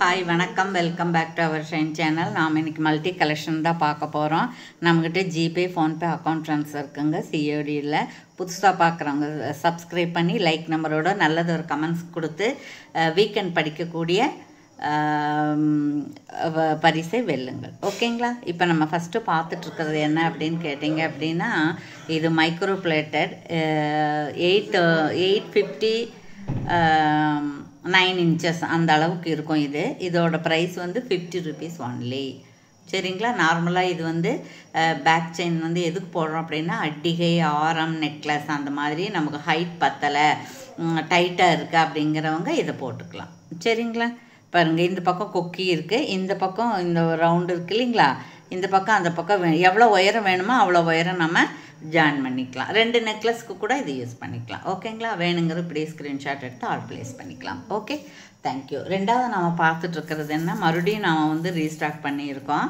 Hi வணக்கம், welcome back to our shine channel. நாம் இன்றைக்கி மல்டி கலெக்ஷன் தான் பார்க்க போகிறோம். நம்மக்கிட்ட ஜிபே, ஃபோன்பே அக்கௌண்ட் ட்ரான்ஸ்ஃபர் இருக்குங்க. சிஓடியில் புதுசாக பார்க்குறவங்க சப்ஸ்கிரைப் பண்ணி லைக் நம்பரோட நல்லது ஒரு கமெண்ட்ஸ் கொடுத்து வீக்கெண்ட் படிக்கக்கூடிய பரிசை வெல்லுங்கள். ஓகேங்களா? இப்போ நம்ம ஃபஸ்ட்டு பார்த்துட்ருக்கிறது என்ன அப்படின்னு கேட்டிங்க அப்படின்னா, இது மைக்ரோ பிளேட்டட் 850 9 inches அந்த அளவுக்கு இருக்கும். இதோட ப்ரைஸ் வந்து 50 rupees ஒன்லி. சரிங்களா? நார்மலாக இது வந்து பேக் செயின் வந்து எதுக்கு போடுறோம் அப்படின்னா, அட்டிகை, ஆரம், நெக்லஸ் அந்த மாதிரி நமக்கு ஹைட் பத்தலை, டைட்டாக இருக்குது அப்படிங்கிறவங்க இதை போட்டுக்கலாம். சரிங்களா? பாருங்கள், இந்த பக்கம் கொக்கி இருக்குது, இந்த பக்கம் இந்த ரவுண்டு இருக்குது இல்லைங்களா, இந்த பக்கம் அந்த பக்கம் எவ்வளோ உயரம் வேணுமோ அவ்வளோ உயரம் நம்ம ஜாயின் பண்ணிக்கலாம். 2 நெக்லஸ்க்கு கூட இது யூஸ் பண்ணிக்கலாம். ஓகேங்களா? வேணுங்கிற இப்படி ஸ்க்ரீன்ஷாட் எடுத்து ஆல் ப்ளேஸ் பண்ணிக்கலாம். Okay, thank you. ரெண்டாவது நம்ம பார்த்துட்ருக்கிறது என்ன, மறுபடியும் நாம் வந்து ரீஸ்டாக் பண்ணியிருக்கோம்.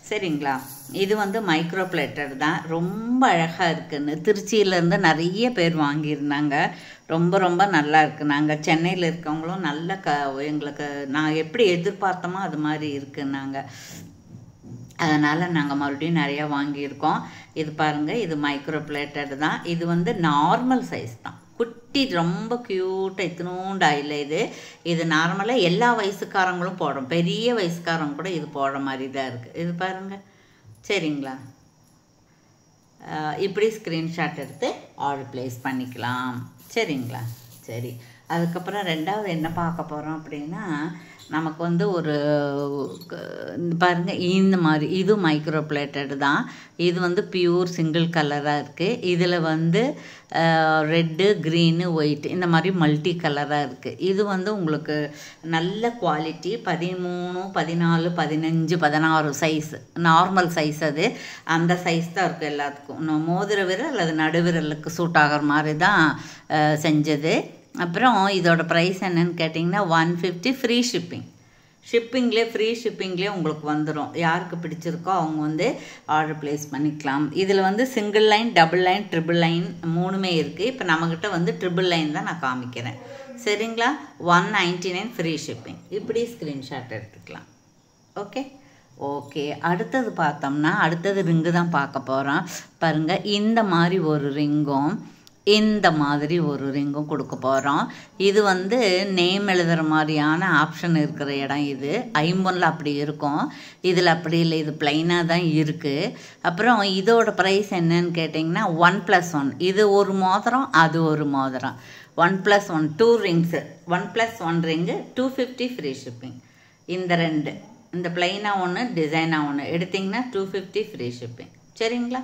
சரிங்களா? இது வந்து மைக்ரோ பிளேட்டட் தான். ரொம்ப அழகாக இருக்குன்னு திருச்சியிலேருந்து நிறைய பேர் வாங்கியிருந்தாங்க. ரொம்ப ரொம்ப நல்லா இருக்குது. நாங்கள் சென்னையில் இருக்கவங்களும் நல்ல எங்களுக்கு நான் எப்படி எதிர்பார்த்தோமோ அது மாதிரி இருக்குன்னாங்க. அதனால் நாங்கள் மறுபடியும் நிறையா வாங்கியிருக்கோம். இது பாருங்கள், இது மைக்ரோ பிளேட்டட் தான். இது வந்து நார்மல் சைஸ் தான், குட்டி, ரொம்ப க்யூட்டாக இத்தினூண்டா இல்லை. இது நார்மலாக எல்லா வயசுக்காரங்களும் போடுறோம், பெரிய வயசுக்காரங்க கூட இது போடுற மாதிரி தான் இருக்குது. இது பாருங்கள். சரிங்களா? இப்படி ஸ்க்ரீன்ஷாட் எடுத்து ஆர்டர் ப்ளேஸ் பண்ணிக்கலாம். சரிங்களா? சரி, அதுக்கப்புறம் ரெண்டாவது என்ன பார்க்க போகிறோம் அப்படின்னா, நமக்கு வந்து ஒரு பாருங்கள், இந்த மாதிரி இது மைக்ரோ பிளேட்டட் தான். இது வந்து பியூர் சிங்கிள் கலராக இருக்குது. இதில் வந்து ரெட்டு, க்ரீனு, ஒயிட் இந்த மாதிரி மல்டி கலராக இருக்குது. இது வந்து உங்களுக்கு நல்ல குவாலிட்டி. 13, 14, 15, 16 size, normal size. அது அந்த சைஸ் தான் இருக்குது எல்லாத்துக்கும். மோதிர விரல் அல்லது நடுவிரலுக்கு சூட் ஆகிற மாதிரி தான் செஞ்சது. அப்புறம் இதோட ப்ரைஸ் என்னன்னு கேட்டிங்கன்னா 150, ஃப்ரீ ஃப்ரீ ஷிப்பிங்லேயே உங்களுக்கு வந்துடும். யாருக்கு பிடிச்சிருக்கோ அவங்க வந்து ஆர்டர் ப்ளேஸ் பண்ணிக்கலாம். இதில் வந்து single line, double line, triple line மூணுமே இருக்குது. இப்போ நம்மக்கிட்ட வந்து ட்ரிபிள் லைன் தான் நான் காமிக்கிறேன். சரிங்களா? 199 ஃப்ரீ ஷிப்பிங். இப்படி ஸ்க்ரீன்ஷாட் எடுத்துக்கலாம். ஓகே, அடுத்தது பார்த்தோம்னா, அடுத்தது ரிங்கு தான் பார்க்க போகிறோம். பாருங்கள், இந்த மாதிரி ஒரு ரிங்கும் இந்த மாதிரி ஒரு ரிங்கும் கொடுக்க போகிறோம். இது வந்து நேம் எழுதுகிற மாதிரியான ஆப்ஷன் இருக்கிற இடம். இது ஐம்பொன்னில் அப்படி இருக்கும், இதில் அப்படி இல்லை, இது பிளைனாக தான் இருக்குது. அப்புறம் இதோட ப்ரைஸ் என்னன்னு கேட்டிங்கன்னா 1+1. இது ஒரு மோதிரம், அது ஒரு மோதிரம். 1+1 2 ரிங்ஸு, 1+1 ரிங்கு 250 ஃப்ரீ ஷிப்பிங். இந்த ரெண்டு, இந்த பிளைனாக ஒன்று, டிசைனாக ஒன்று எடுத்திங்கன்னா 250 ஃப்ரீ ஷிப்பிங். சரிங்களா?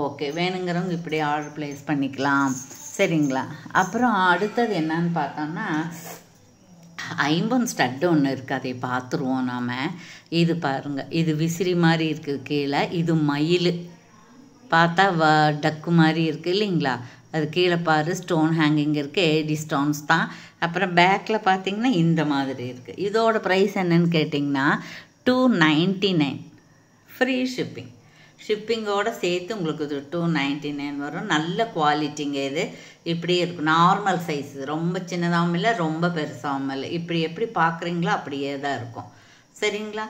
ஓகே, வேணுங்கிறவங்க இப்படி ஆர்டர் ப்ளேஸ் பண்ணிக்கலாம். சரிங்களா? அப்புறம் அடுத்தது என்னன்னு பார்த்தோம்னா, ஐம்பொன் ஸ்டட்டு ஒன்று இருக்குது, அதை பார்த்துருவோம் நாம். இது பாருங்கள், இது விசிறி மாதிரி இருக்குது கீழே. இது மயில், பார்த்தா டக்கு மாதிரி இருக்குது இல்லைங்களா? அது கீழே பாரு, ஸ்டோன் ஹேங்கிங் இருக்குது, ஏடி ஸ்டோன்ஸ் தான். அப்புறம் பேக்கில் பார்த்தீங்கன்னா இந்த மாதிரி இருக்குது. இதோட ப்ரைஸ் என்னன்னு கேட்டிங்கன்னா 299 ஃப்ரீ ஷிப்பிங்கோடு சேர்த்து உங்களுக்கு இது 299 வரும். நல்ல குவாலிட்டிங்க. இது இப்படியே இருக்கும், நார்மல் சைஸ், ரொம்ப சின்னதாகவும் இல்லை, ரொம்ப பெருசாகவும் இல்லை. இப்படி எப்படி பார்க்குறீங்களோ அப்படியே தான் இருக்கும். சரிங்களா?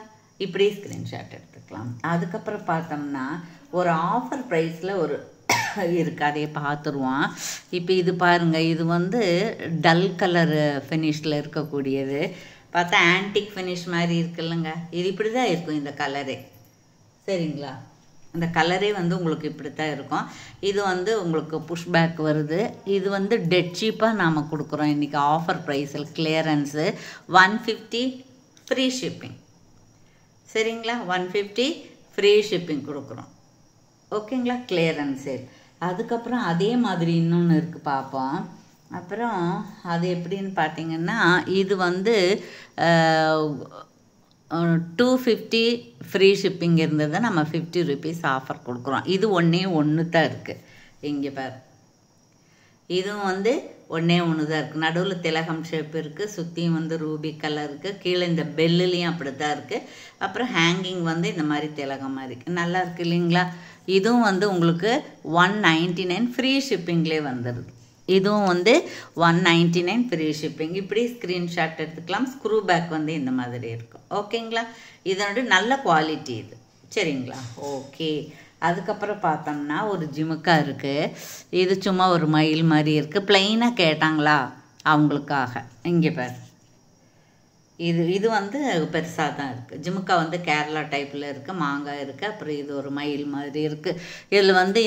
இப்படி ஸ்க்ரீன்ஷாட் எடுத்துக்கலாம். அதுக்கப்புறம் பார்த்தோம்னா ஒரு ஆஃபர் ப்ரைஸில் ஒரு இருக்குது, அதையே பார்த்துருவோம். இப்போ இது பாருங்கள், இது வந்து டல் கலர் ஃபினிஷில் இருக்கக்கூடியது. பார்த்தா ஆன்டிக் ஃபினிஷ் மாதிரி இருக்குல்லங்க, இது இப்படி தான் இருக்கும் இந்த கலரே. சரிங்களா? இந்த கலரே வந்து உங்களுக்கு இப்படி தான் இருக்கும். இது வந்து உங்களுக்கு புஷ் பேக் வருது. இது வந்து டெட் சீப்பாக நாம் கொடுக்குறோம் இன்றைக்கி ஆஃபர் ப்ரைஸில், கிளியரன்ஸு 150 ஃப்ரீ ஷிப்பிங். சரிங்களா? 150 ஃப்ரீ ஷிப்பிங் கொடுக்குறோம். ஓகேங்களா? Clearance sale. அதுக்கப்புறம் அதே மாதிரி இன்னொன்று இருக்குது, பார்ப்போம். அப்புறம் அது எப்படின்னு பார்த்தீங்கன்னா, இது வந்து 250 ஃப்ரீ ஷிப்பிங் இருந்தது, நம்ம 50 rupees ஆஃபர் கொடுக்குறோம். இது ஒன்று தான் இருக்குது. இங்கே பாரு, இதுவும் வந்து ஒன்று தான் இருக்குது. நடுவில் திலகம் ஷேப் இருக்குது, சுற்றியும் வந்து ரூபி கலர் இருக்குது, கீழே இந்த பெல்லுலேயும் அப்படி தான் இருக்குது. அப்புறம் ஹேங்கிங் வந்து இந்த மாதிரி திலகம் மாதிரி நல்லா இருக்குது இல்லைங்களா? இதுவும் வந்து உங்களுக்கு 199 ஃப்ரீ ஷிப்பிங்லேயே வந்துடுது. இதுவும் வந்து 199 ஃப்ரீ ஷிப்பிங். இப்படி ஸ்க்ரீன்ஷாட் எடுத்துக்கலாம். ஸ்க்ரூ பேக் வந்து இந்த மாதிரி இருக்கும். ஓகேங்களா? இதனோட நல்ல குவாலிட்டி இது. சரிங்களா? ஓகே. அதுக்கப்புறம் பார்த்தோம்னா ஒரு ஜிமுக்கா இருக்குது. இது சும்மா ஒரு மயில் மாதிரி இருக்குது. ப்ளைனாக கேட்டாங்களா அவங்களுக்காக. இங்கே பாரு, இது வந்து பெருசாக தான் இருக்குது. ஜிமுக்கா வந்து கேரளா டைப்பில் இருக்குது. மாங்காய் இருக்குது. அப்புறம் இது ஒரு மயில் மாதிரி இருக்குது. இதில் வந்து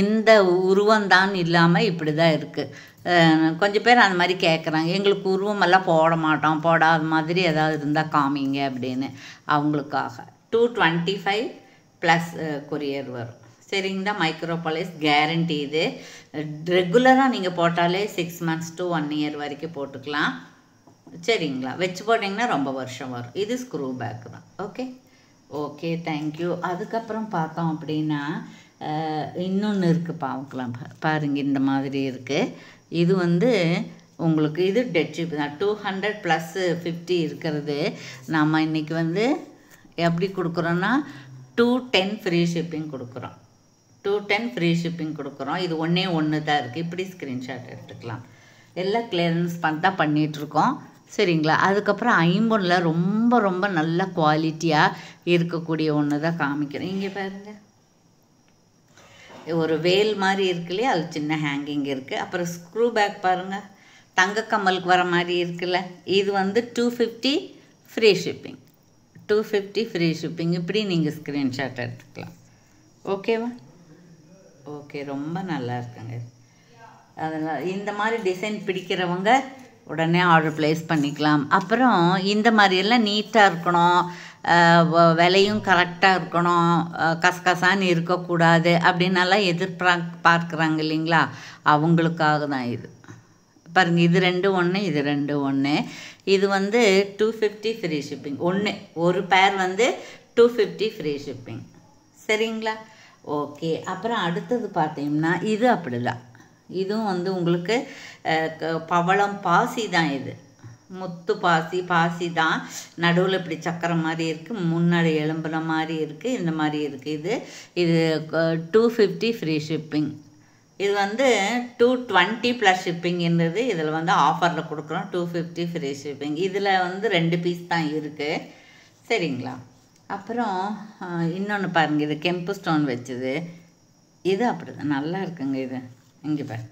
இந்த உருவம்தான் இல்லாமல் இப்படி தான் இருக்குது. கொஞ்சம் பேர் அந்த மாதிரி கேட்குறாங்க, எங்களுக்கு உருவமெல்லாம் போட மாட்டோம், போடாத மாதிரி ஏதாவது இருந்தால் காமிங்க அப்படின்னு. அவங்களுக்காக 225 ப்ளஸ் கொரியர் வரும். சரிங்களா? மைக்ரோபாலிஸ் கேரண்டி. இது ரெகுலராக நீங்கள் போட்டாலே 6 months to 1 year வரைக்கும் போட்டுக்கலாம். சரிங்களா? வச்சு போட்டிங்கன்னா ரொம்ப வருஷம் வரும். இது ஸ்க்ரூ பேக் தான். Okay thank you. அதுக்கப்புறம் பார்த்தோம் அப்படின்னா இன்னொன்று இருக்குது, பார்க்கலாம். பாருங்கள், இந்த மாதிரி இருக்குது. இது வந்து உங்களுக்கு இது டெட் ஷிப் தான். 200 + 50 இருக்கிறது நம்ம இன்றைக்கி வந்து எப்படி கொடுக்குறோன்னா 210 ஃப்ரீ ஷிப்பிங் கொடுக்குறோம். 210 ஃப்ரீ ஷிப்பிங் கொடுக்குறோம். இது ஒன்று தான் இருக்குது. இப்படி ஸ்க்ரீன்ஷாட் எடுத்துக்கலாம். எல்லாம் கிளியரன்ஸ் தான் பண்ணிகிட்ருக்கோம். சரிங்களா? அதுக்கப்புறம் 50 ரொம்ப ரொம்ப நல்ல குவாலிட்டியாக இருக்கக்கூடிய ஒன்று தான் காமிக்கிறேன். இங்கே பாருங்கள், ஒரு வேல் மாதிரி இருக்கு இல்லையா, அது சின்ன ஹேங்கிங் இருக்குது. அப்புறம் ஸ்க்ரூ பேக் பாருங்கள், தங்க கம்மலுக்கு வர மாதிரி இருக்குல்ல. இது வந்து 250 ஃப்ரீ ஷிப்பிங். 250 free shipping. இப்படி நீங்கள் ஸ்க்ரீன்ஷாட் எடுத்துக்கலாம். ஓகேவா? ஓகே, ரொம்ப நல்லா இருக்குங்க. அதனால் இந்த மாதிரி டிசைன் பிடிக்கிறவங்க உடனே ஆர்டர் ப்ளேஸ் பண்ணிக்கலாம். அப்புறம் இந்த மாதிரியெல்லாம் நீட்டாக இருக்கணும், விலையும் கரெக்டாக இருக்கணும், கசகசான்னு இருக்கக்கூடாது அப்படின்னெல்லாம் பார்க்குறாங்க இல்லைங்களா, அவங்களுக்காக தான் இது. பாருங்கள், இது 2 1, இது 2 1. இது வந்து 250 ஃப்ரீ ஷிப்பிங். ஒரு பேர் வந்து 250 ஃப்ரீ ஷிப்பிங். சரிங்களா? ஓகே. அப்புறம் அடுத்தது பார்த்தீங்கன்னா இது அப்படி தான். இதுவும் வந்து உங்களுக்கு பவளம் பாசி தான். இது முத்து பாசி தான். நடுவில் இப்படி சக்கரம் மாதிரி இருக்குது, முன்னாடி எலும்புன மாதிரி இருக்குது, இந்த மாதிரி இருக்குது. இது 250 ஃப்ரீ ஷிப்பிங். இது வந்து 220 + ஷிப்பிங்கிறது இதில் வந்து ஆஃபரில் கொடுக்குறோம். 250 ஃப்ரீ ஷிப்பிங். இதில் வந்து 2 பீஸ் தான் இருக்குது. சரிங்களா? அப்புறம் இன்னொன்று பாருங்கள், இது கெம்பு ஸ்டோன் வச்சது. இது அப்படி தான் நல்லா இருக்குங்க. இது இங்கே பாரு,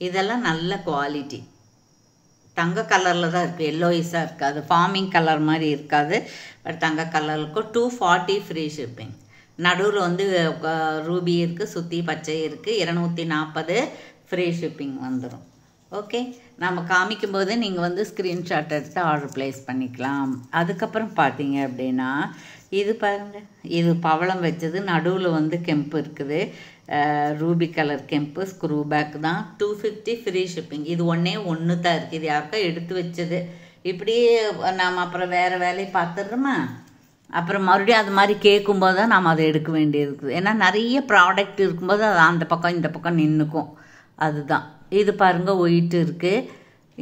இதெல்லாம் நல்ல குவாலிட்டி. தங்க கலரில் தான் இருக்குது, எல்லோயிஸாக இருக்காது, ஃபார்மிங் கலர் மாதிரி இருக்காது. பட் தங்க கலருக்கும் 240 ஃப்ரீ ஷிப்பிங். நடுவில் வந்து ரூபி இருக்குது, சுற்றி பச்சை இருக்குது. 240 ஃப்ரீ ஷிப்பிங் வந்துடும். ஓகே, நம்ம காமிக்கும்போது நீங்கள் வந்து ஸ்க்ரீன்ஷாட் எடுத்து ஆர்டர் ப்ளேஸ் பண்ணிக்கலாம். அதுக்கப்புறம் பார்த்தீங்க அப்படின்னா இது பாருங்கள், இது பவளம் வச்சது, நடுவில் வந்து கெம்பு இருக்குது, ரூபி கலர் கெம்பு, ஸ்க்ரூ பேக் தான். 250 ஃப்ரீ ஷிப்பிங். இது ஒன்று தான் இருக்குது. இது யாருக்கா எடுத்து வச்சது. இப்படி நாம் அப்புறம் வேறு வேலையை பார்த்துடுறோமா, அப்புறம் மறுபடியும் அது மாதிரி கேட்கும்போது தான் நாம் அதை எடுக்க வேண்டியது இருக்குது. ஏன்னா நிறைய ப்ராடக்ட் இருக்கும்போது அது அந்த பக்கம் இந்த பக்கம் நின்றுக்கும். அதுதான். இது பாருங்கள், ஒயிட்டு இருக்குது,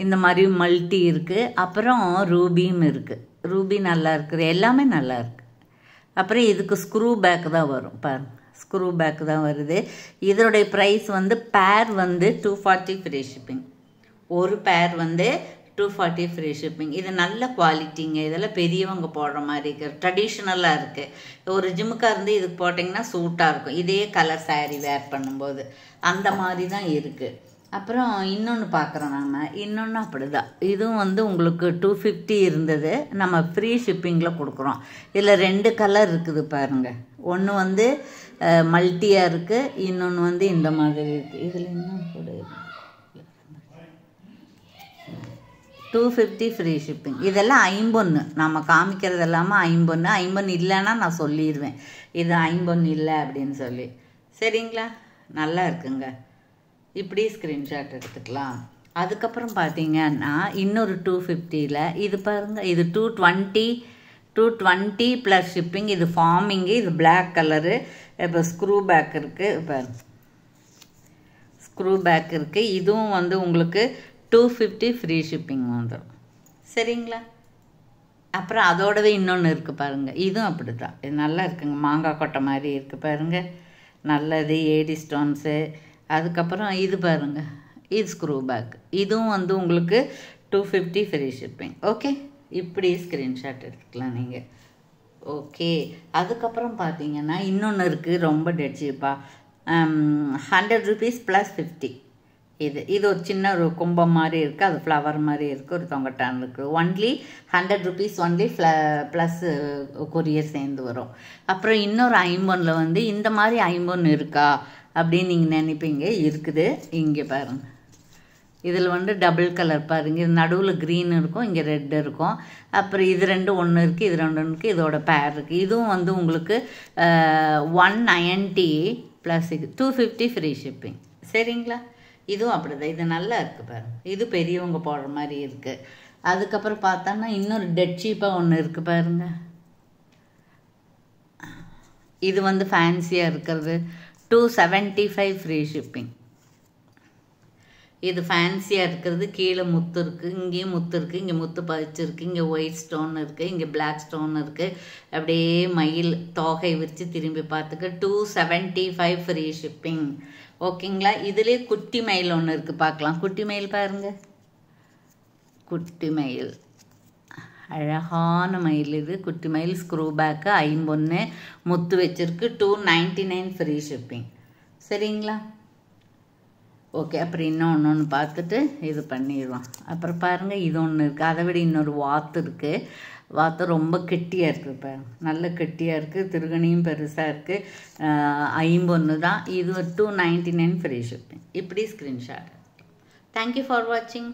இந்த மாதிரி மல்டி இருக்குது, அப்புறம் ரூபியும் இருக்குது. ரூபி நல்லா இருக்குது, எல்லாமே நல்லா இருக்குது. அப்புறம் இதுக்கு ஸ்க்ரூ பேக் தான் வரும். பாருங்கள், ஸ்க்ரூ பேக் தான் வருது. இதனுடைய ப்ரைஸ் வந்து பேர் வந்து 240 ஃப்ரீ ஷிப்பிங். ஒரு பேர் வந்து 240 ஃப்ரீ ஷிப்பிங். இது நல்ல குவாலிட்டிங்க. இதெல்லாம் பெரியவங்க போடுற மாதிரி இருக்குது, ட்ரெடிஷ்னலாக இருக்குது. ஒரு ஜிம்முக்கா இருந்து இதுக்கு போட்டிங்கன்னா சூட்டாக இருக்கும், இதே கலர் சாரீ வேர் பண்ணும்போது. அந்த மாதிரி தான் இருக்குது. அப்புறம் இன்னொன்று பார்க்குறோம் நாம், இன்னொன்று அப்படி தான். இதுவும் வந்து உங்களுக்கு 250 இருந்தது, நம்ம ஃப்ரீ ஷிப்பிங்கில் கொடுக்குறோம். இதில் 2 கலர் இருக்குது பாருங்கள். ஒன்று வந்து மல்டியாக இருக்குது, இன்னொன்று வந்து இந்த மாதிரி இருக்குது. இதில் இன்னும் கூட 250 ஃப்ரீ ஷிப்பிங். இதெல்லாம் 51. நம்ம காமிக்கிறது எல்லாமே 51. 51 இல்லைன்னா நான் சொல்லிடுவேன், இது 51 இல்லை அப்படின்னு சொல்லி. சரிங்களா? நல்லா இருக்குங்க. இப்படி ஸ்க்ரீன்ஷாட் எடுத்துக்கலாம். அதுக்கப்புறம் பார்த்தீங்கன்னா இன்னொரு 250ல் இது பாருங்கள், இது 220 + ஷிப்பிங். இது ஃபார்மிங்கு, இது பிளாக் கலரு. இப்போ ஸ்க்ரூ பேக் இருக்குது, இப்போ ஸ்க்ரூ பேக் இருக்குது. இதுவும் வந்து உங்களுக்கு 250 ஃப்ரீ ஷிப்பிங் வந்துடும். சரிங்களா? அப்புறம் அதோடவே இன்னொன்று இருக்குது பாருங்கள், இதுவும் அப்படி தான். இது நல்லா இருக்குங்க, மாங்காய் கொட்டை மாதிரி இருக்குது பாருங்கள், நல்லது. ஏடி ஸ்டோன்ஸு, அதுக்கப்புறம் இது பாருங்கள், இது ஸ்க்ரூ பேக். இதுவும் வந்து உங்களுக்கு 250 ஃப்ரீ ஷிப்பிங். ஓகே, இப்படி ஸ்க்ரீன்ஷாட் எடுத்துக்கலாம் நீங்கள். ஓகே, அதுக்கப்புறம் பார்த்தீங்கன்னா இன்னொன்று இருக்குது, ரொம்ப டெட் சீப்பாக. 100 rupees + 50. இது ஒரு சின்ன ஒரு கும்பம் மாதிரி இருக்குது, அது ஃப்ளவர் மாதிரி இருக்குது, ஒரு தொங்கட்டான் இருக்குது. Only 100 rupees only plus courier சேர்ந்து வரும். அப்புறம் இன்னொரு ஐம்பொன்னில் வந்து இந்த மாதிரி ஐம்பொன் இருக்கா அப்படின்னு நீங்கள் நினைப்பீங்க. இருக்குது, இங்கே பாருங்கள். இதில் வந்து டபுள் கலர் பாருங்கள், இது நடுவில் க்ரீன் இருக்கும், இங்கே ரெட் இருக்கும். அப்புறம் இது ரெண்டு ஒன்று இருக்குது, இது ரெண்டு ஒன்று இருக்குது, இதோட பேர் இருக்குது. இதுவும் வந்து உங்களுக்கு 190 + 250 ஃப்ரீ ஷிப்பிங். சரிங்களா? இதுவும் அப்படி தான், இது நல்லா இருக்குது பாருங்கள். இது பெரியவங்க போடுற மாதிரி இருக்குது. அதுக்கப்புறம் பார்த்தோன்னா இன்னொரு டெட் சீப்பாக ஒன்று இருக்குது பாருங்கள். இது வந்து ஃபேன்சியாக இருக்கிறது, 275 ஃப்ரீ ஷிப்பிங். இது ஃபேன்சியாக இருக்கிறது, கீழே முத்து இருக்குது, இங்கேயும் முத்து இருக்குது, இங்கே முத்து பதிச்சிருக்கு, இங்கே ஒயிட் ஸ்டோன் இருக்குது, இங்கே பிளாக் ஸ்டோன் இருக்குது. அப்படியே மயில் தோகை விரித்து திரும்பி பார்த்துக்க 275 ஃப்ரீ ஷிப்பிங். ஓகேங்களா? இதுலேயே குட்டி மயில் ஒன்று இருக்குது, பார்க்கலாம். குட்டி மயில் பாருங்கள், குட்டி மயில், அழகான மயில். இது குட்டி மயில், ஸ்க்ரூ பேக்கு, ஐம்பொன்று, முத்து வச்சுருக்கு, 299 ஃப்ரீ ஷிப்பிங். சரிங்களா? ஓகே, அப்புறம் இன்னொன்று பார்த்துட்டு இது பண்ணிடுவோம். அப்புறம் பாருங்கள், இது ஒன்று இருக்குது, அதை விட இன்னொரு வாத்து இருக்குது. வாத்து ரொம்ப கெட்டியாக இருக்குது பாருங்க, நல்ல கெட்டியாக இருக்குது, திருகணியும் பெருசாக இருக்குது. ஐம்பொன்று தான் இது, 299 ஃப்ரீ ஷிப்பிங். இப்படி ஸ்க்ரீன்ஷாட். தேங்க்யூ ஃபார் வாட்சிங்.